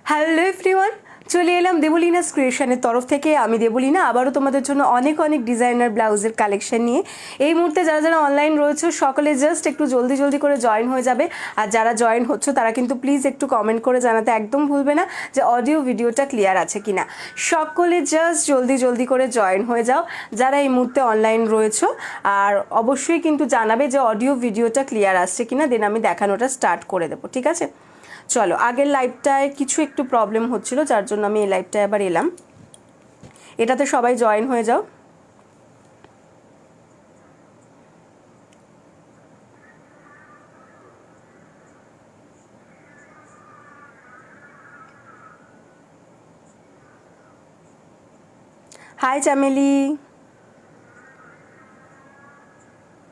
Hello everyone, চলে এলাম দেবলীনাস ক্রিয়েশনের তরফ থেকে। আমি দেবলীনা আবারও তোমাদের জন্য অনেক অনেক ডিজাইনার ব্লাউজের কালেকশন নিয়ে। এই মুহূর্তে যারা যারা অনলাইন রয়েছে সকলে জাস্ট একটু জলদি জলদি করে জয়েন হয়ে যাবে। আর যারা জয়েন হচ্ছে তারা কিন্তু প্লিজ একটু কমেন্ট করে জানাতে একদম ভুলবে না যে অডিও ভিডিওটা ক্লিয়ার আছে কিনা। সকলে জাস্ট জলদি জলদি করে জয়েন হয়ে যাও যারা এই মুহূর্তে অনলাইন রয়েছে। আর অবশ্যই কিন্তু জানাবে যে অডিও ভিডিওটা ক্লিয়ার আসছে কিনা, দেন আমি দেখানোটা স্টার্ট করে দেবো, ঠিক আছে? চলো, আগের লাইভটায় কিছু একটু প্রবলেম হচ্ছিল, যার জন্য আমি এই লাইভটায় আবার এলাম। এটাতে সবাই জয়েন হয়ে যাও। হাই চামেলি।